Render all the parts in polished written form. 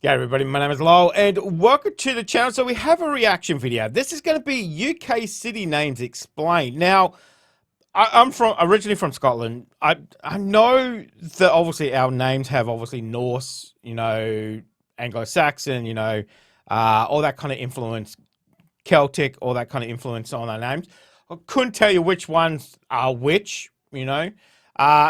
Yeah, everybody, my name is Lowell, and welcome to the channel. So we have a reaction video. This is going to be UK city names explained. Now, I'm originally from Scotland. I know that obviously our names have obviously Norse, Anglo-Saxon, all that kind of influence, Celtic, all that kind of influence on our names. I couldn't tell you which ones are which.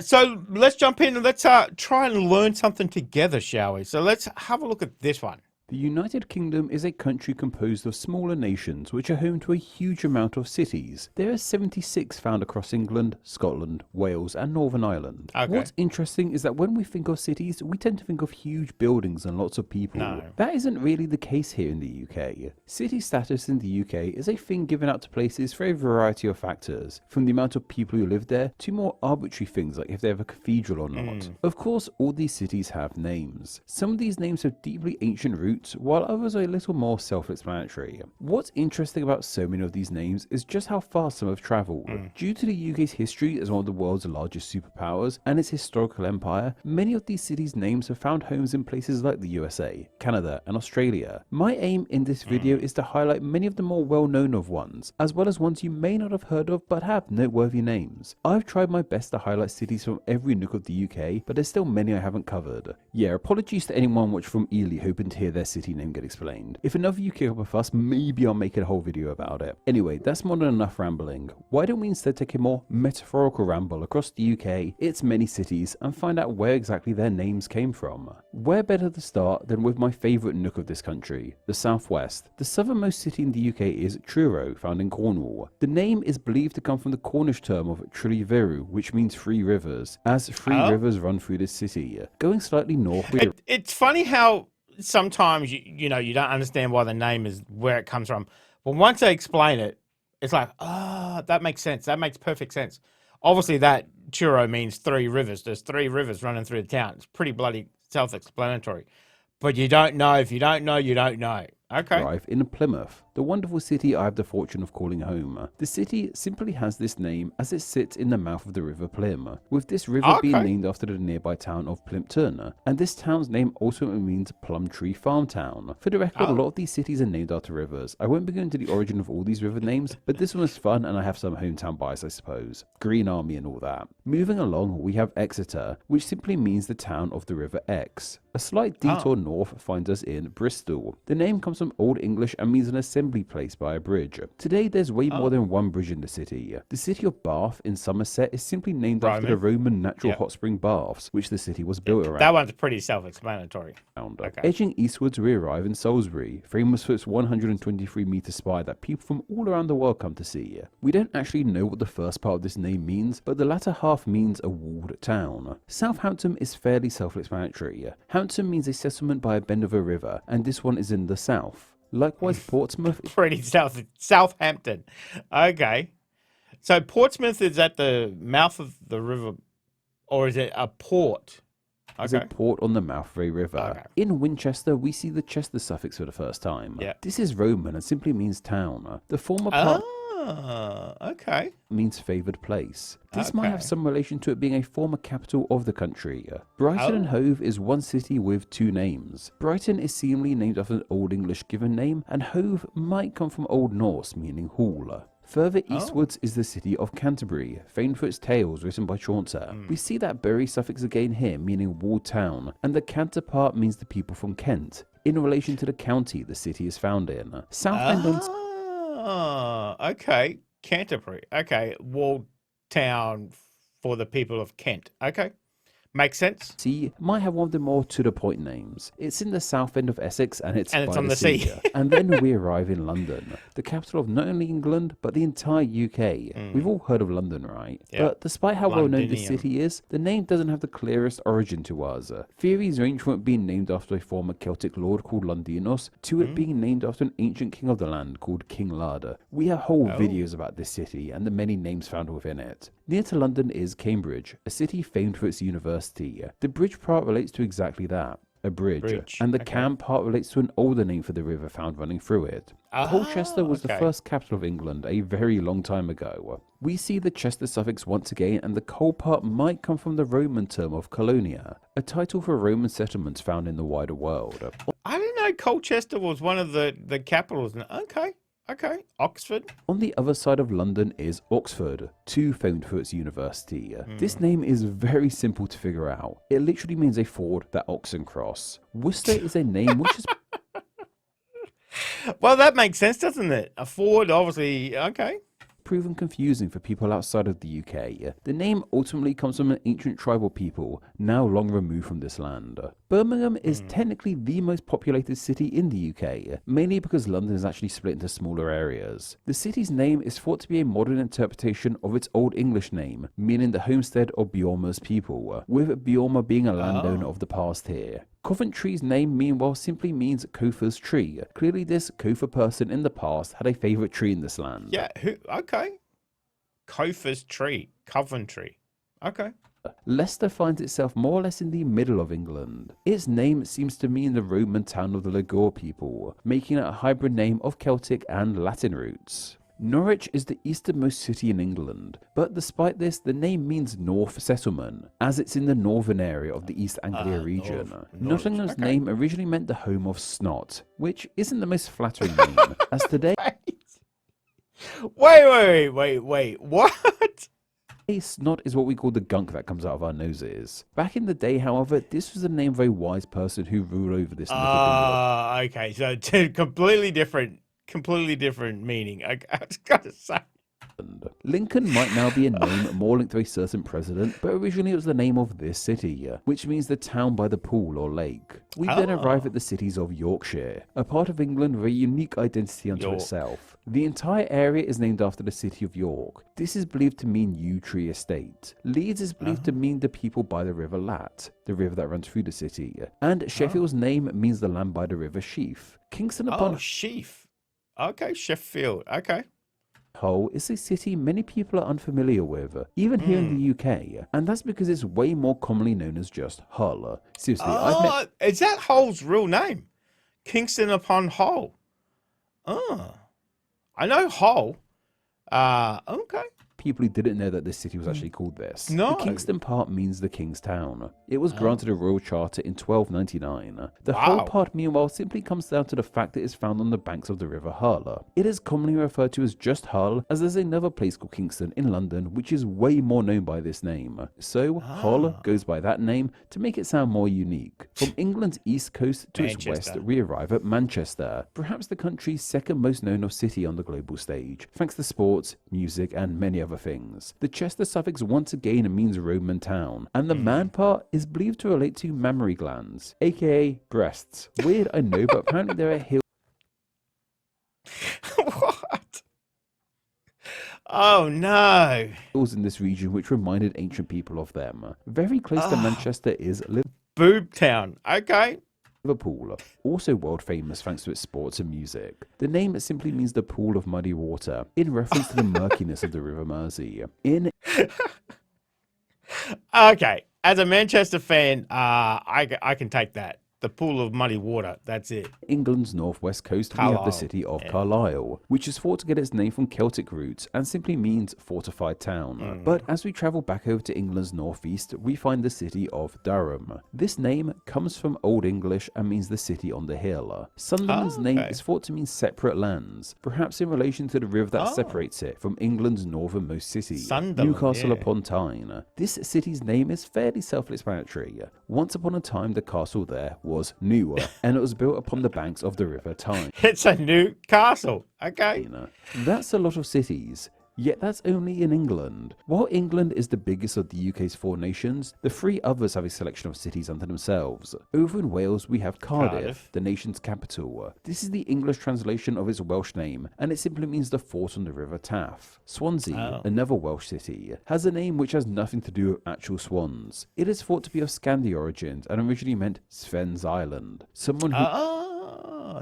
So let's jump in and let's try and learn something together, shall we? So let's have a look at this one. The United Kingdom is a country composed of smaller nations which are home to a huge amount of cities. There are 76 found across England, Scotland, Wales and Northern Ireland. Okay. What's interesting is that when we think of cities, we tend to think of huge buildings and lots of people. No. That isn't really the case here in the UK. City status in the UK is a thing given out to places for a variety of factors, from the amount of people who live there to more arbitrary things like if they have a cathedral or not. Of course, all these cities have names. Some of these names have deeply ancient roots, while others are a little more self-explanatory. What's interesting about so many of these names is just how far some have travelled. Due to the UK's history as one of the world's largest superpowers and its historical empire, many of these cities' names have found homes in places like the USA, Canada and Australia. My aim in this video is to highlight many of the more well-known of ones, as well as ones you may not have heard of but have noteworthy names. I've tried my best to highlight cities from every nook of the UK, but there's still many I haven't covered. Yeah, apologies to anyone watching from Ely hoping to hear their city name get explained. If enough of you kick up a fuss, maybe I'll make a whole video about it. Anyway, that's more than enough rambling. Why don't we instead take a more metaphorical ramble across the UK, its many cities, and find out where exactly their names came from? Where better to start than with my favourite nook of this country, the southwest. The southernmost city in the UK is Truro, found in Cornwall. The name is believed to come from the Cornish term of Triliveru, which means three rivers, as three rivers run through this city. Going slightly north, It's funny how sometimes you don't understand why the name is where it comes from, but once they explain it, it's like, that makes sense. That makes perfect sense. Obviously, that Truro means three rivers. There's three rivers running through the town. It's pretty bloody self-explanatory. But you don't know. If you don't know, you don't know. Okay. Drive in Plymouth, the wonderful city I have the fortune of calling home. The city simply has this name as it sits in the mouth of the River Plym, with this river being named after the nearby town of Plympton, and this town's name also means Plum Tree Farm Town. For the record, a lot of these cities are named after rivers. I won't be going into the origin of all these river names, but this one was fun and I have some hometown bias, I suppose. Green Army and all that. Moving along, we have Exeter, which simply means the town of the River Exe. A slight detour north finds us in Bristol. The name comes from Old English and means an assembly place by a bridge. Today there's way more than one bridge in the city. The city of Bath in Somerset is simply named after the Roman natural hot spring baths, which the city was built around. That one's pretty self-explanatory. Okay. Edging eastwards we arrive in Salisbury, famous for its 123-metre spire that people from all around the world come to see. We don't actually know what the first part of this name means, but the latter half means a walled town. Southampton is fairly self-explanatory. Hampton means a settlement by a bend of a river, and this one is in the south. Likewise, Portsmouth is pretty Southampton. Okay. So Portsmouth is at the mouth of the river, or is it a port? Is a port on the mouth of a river. Okay. In Winchester, we see the Chester suffix for the first time. Yeah. This is Roman and simply means town. The former part okay. means favoured place. This might have some relation to it being a former capital of the country. Brighton and Hove is one city with two names. Brighton is seemingly named after an Old English given name, and Hove might come from Old Norse meaning hall. Further eastwards is the city of Canterbury, famed for its tales written by Chaucer. We see that Bury suffix again here, meaning walled town, and the Canter part means the people from Kent, in relation to the county the city is found in. Southend okay. Canterbury. Okay. Walled town for the people of Kent. Okay. Makes sense. Sea might have one of the more to-the-point names. It's in the south end of Essex and it's on the sea. And then we arrive in London, the capital of not only England, but the entire UK. We've all heard of London, right? Yep. But despite how well known this city is, the name doesn't have the clearest origin to us. Theories range from it being named after a former Celtic lord called Londinos, to it being named after an ancient king of the land called King Lada. We have whole videos about this city and the many names found within it. Near to London is Cambridge, a city famed for its university. The bridge part relates to exactly that. a bridge, Bridge, and the okay. Cam part relates to an older name for the river found running through it. Colchester was the Okay. first capital of England a very long time ago. We see the Chester suffix once again, and the Col part might come from the Roman term of Colonia, a title for Roman settlements found in the wider world. I didn't know Colchester was one of the capitals. Okay. Okay. Oxford. On the other side of London is Oxford, too famed for its university. This name is very simple to figure out. It literally means a ford that oxen cross. Worcester is a name which is Well, that makes sense, doesn't it? A Ford, obviously. Okay. proven confusing for people outside of the UK. The name ultimately comes from an ancient tribal people, now long removed from this land. Birmingham is technically the most populated city in the UK, mainly because London is actually split into smaller areas. The city's name is thought to be a modern interpretation of its Old English name, meaning the homestead of Beorma's people, with Beorma being a landowner of the past here. Coventry's name, meanwhile, simply means Cofer's tree. Clearly, this Cofer person in the past had a favourite tree in this land. Yeah. Who? Okay. Cofer's tree. Coventry. Okay. Leicester finds itself more or less in the middle of England. Its name seems to mean the Roman town of the Ligure people, making it a hybrid name of Celtic and Latin roots. Norwich is the easternmost city in England, but despite this, the name means North Settlement, as it's in the northern area of the East Anglia region. Norwich, Nottingham's okay. name originally meant the home of Snot, which isn't the most flattering name, as today Wait. What? Snot is what we call the gunk that comes out of our noses. Back in the day, however, this was the name of a wise person who ruled over this neck of the Okay. So two completely different meaning. I just gotta say. England. Lincoln might now be a name more linked to a certain president, but originally it was the name of this city, which means the town by the pool or lake. We then arrive at the cities of Yorkshire, a part of England with a unique identity unto York. itself. The entire area is named after the city of York. This is believed to mean Yew Tree Estate. Leeds is believed to mean the people by the River Lat, the river that runs through the city. And Sheffield's name means the land by the River Sheaf. Kingston upon Sheaf. Okay, Sheffield. Okay. Hull is a city many people are unfamiliar with, even here in the UK, and that's because it's way more commonly known as just Hull. Seriously, I've met Is that Hull's real name? Kingston upon Hull. Oh, I know Hull. Okay. people who didn't know that this city was actually called this. No. The Kingston part means the King's Town. It was granted a royal charter in 1299. The Wow. Hull part, meanwhile, simply comes down to the fact that it is found on the banks of the River Hull. It is commonly referred to as just Hull, as there's another place called Kingston in London, which is way more known by this name. So, Hull goes by that name to make it sound more unique. From England's east coast to its west, Manchester. we arrive at Manchester, perhaps the country's second most known of city on the global stage, thanks to sports, music, and many other things. The Chester suffix once again means Roman town, and the man part is believed to relate to mammary glands, aka breasts. Weird, I know, but apparently there are hills What? Oh no. in this region which reminded ancient people of them. Very close to Manchester is Boob Town. Okay. Liverpool, also world famous thanks to its sports and music. The name simply means the pool of muddy water, in reference to the murkiness of the River Mersey. In Okay. As a Manchester fan, I can take that. The pool of muddy water. That's it. England's northwest coast, we have the Carlisle, city of Carlisle, which is thought to get its name from Celtic roots and simply means fortified town. But as we travel back over to England's northeast, we find the city of Durham. This name comes from Old English and means the city on the hill. Sunderland's name okay. is thought to mean separate lands, perhaps in relation to the river that separates it from England's northernmost city, Sunderland, Newcastle yeah. upon Tyne. This city's name is fairly self-explanatory. Once upon a time, the castle there was New, and it was built upon the banks of the River Tyne. It's a new castle. Okay. That's a lot of cities. Yet that's only in England. While England is the biggest of the UK's four nations, the three others have a selection of cities unto themselves. Over in Wales, we have Cardiff, the nation's capital. This is the English translation of its Welsh name, and it simply means the fort on the River Taff. Swansea, another Welsh city, has a name which has nothing to do with actual swans. It is thought to be of Scandi origins and originally meant Sven's Island. Someone who Oh,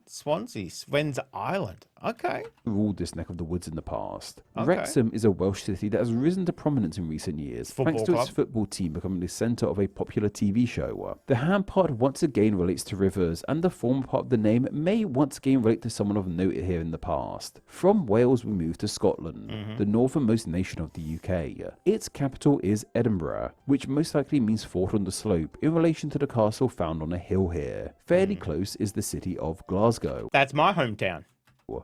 Swansea, Swen's Island. Okay. Ruled this neck of the woods in the past. Okay. Wrexham is a Welsh city that has risen to prominence in recent years, thanks Football to its club. football team becoming the centre of a popular TV show. The hand part once again relates to rivers, and the former part of the name may once again relate to someone of note here in the past. From Wales we move to Scotland, the northernmost nation of the UK. Its capital is Edinburgh, which most likely means fort on the slope in relation to the castle found on a hill here. Fairly close is the city of Glasgow, That's my hometown.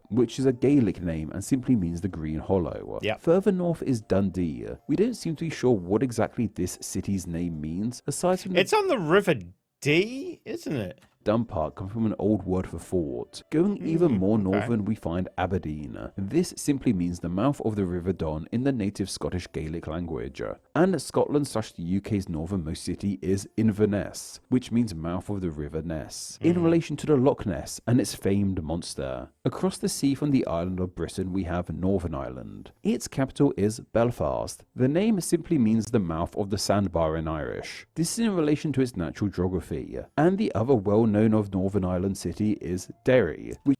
which is a Gaelic name and simply means the Green Hollow. Yep. Further north is Dundee. We don't seem to be sure what exactly this city's name means, aside from the It's on the River Dee, isn't it? Dun Park comes from an old word for fort. Going even more okay. northern, we find Aberdeen. This simply means the mouth of the River Don in the native Scottish Gaelic language. And Scotland/the UK's northernmost city is Inverness, which means mouth of the River Ness, in relation to the Loch Ness and its famed monster. Across the sea from the island of Britain, we have Northern Ireland. Its capital is Belfast. The name simply means the mouth of the sandbar in Irish. This is in relation to its natural geography. And the other well-known of Northern Ireland city is Derry, which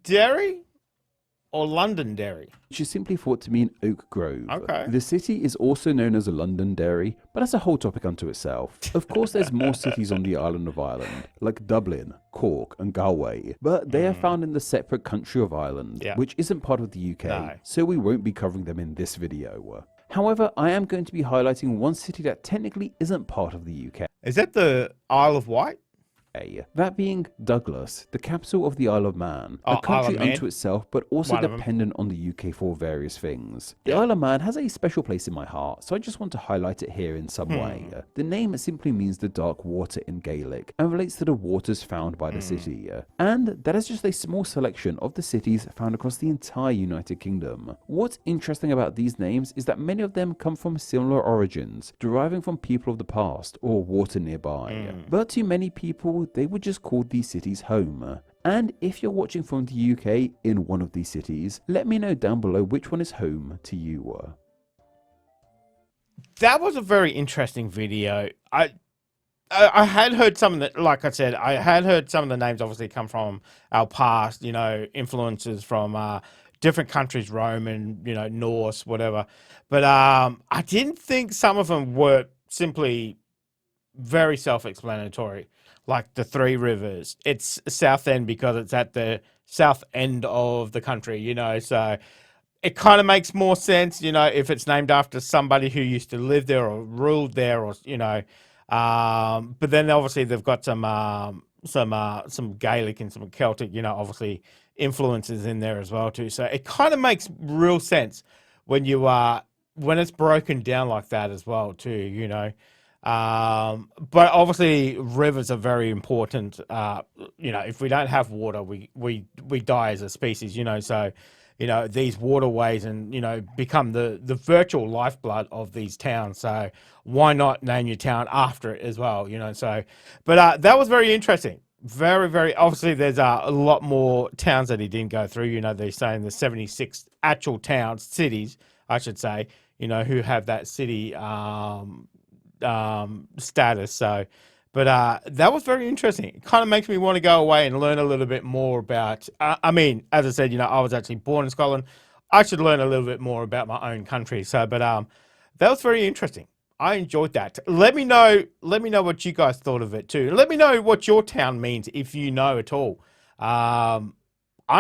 Derry or Londonderry? is simply thought to mean Oak Grove. Okay. The city is also known as Londonderry, but that's a whole topic unto itself. Of course, there's more cities on the island of Ireland, like Dublin, Cork, and Galway, but they are found in the separate country of Ireland, Yeah. which isn't part of the UK, No. so we won't be covering them in this video. However, I am going to be highlighting one city that technically isn't part of the UK. Is that the Isle of Wight? That being Douglas, the capital of the Isle of Man, Oh, a country Isle of Man. unto itself, but also One of 'em. dependent on the UK for various things. The Isle of Man has a special place in my heart, so I just want to highlight it here in some way. The name simply means the dark water in Gaelic, and relates to the waters found by the city. And that is just a small selection of the cities found across the entire United Kingdom. What's interesting about these names is that many of them come from similar origins, deriving from people of the past or water nearby. But to many people, they would just call these cities home. And if you're watching from the UK in one of these cities, let me know down below which one is home to you. That was a very interesting video. I had heard some of the, like I said, I had heard some of the names obviously come from our past, influences from different countries, Roman, Norse, whatever. But I didn't think some of them were simply very self-explanatory, like the Three Rivers. It's Southend because it's at the south end of the country, so it kind of makes more sense, if it's named after somebody who used to live there or ruled there, or but then obviously they've got some Gaelic and some Celtic, obviously influences in there as well too. So it kind of makes real sense when when it's broken down like that as well too, but obviously rivers are very important. If we don't have water, we die as a species, so these waterways and become the virtual lifeblood of these towns. So why not name your town after it as well, so but that was very interesting. Very, very obviously there's a lot more towns that he didn't go through. They're saying the 76 actual cities, I should say, who have that city status. So but that was very interesting. It kind of makes me want to go away and learn a little bit more about as I said, I was actually born in Scotland. I should learn a little bit more about my own country. So but that was very interesting. I enjoyed that. Let me know what you guys thought of it too. Let me know what your town means if you know at all. I'm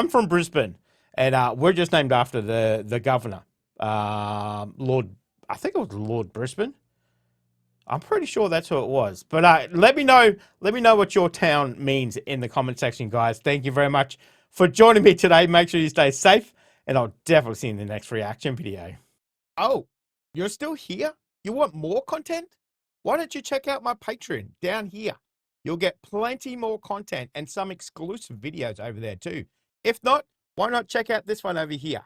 from Brisbane, and we're just named after the governor, Lord. I think it was Lord Brisbane. I'm pretty sure that's who it was. But let me know what your town means in the comment section, guys. Thank you very much for joining me today. Make sure you stay safe, and I'll definitely see you in the next reaction video. Oh, you're still here? You want more content? Why don't you check out my Patreon down here? You'll get plenty more content and some exclusive videos over there too. If not, why not check out this one over here?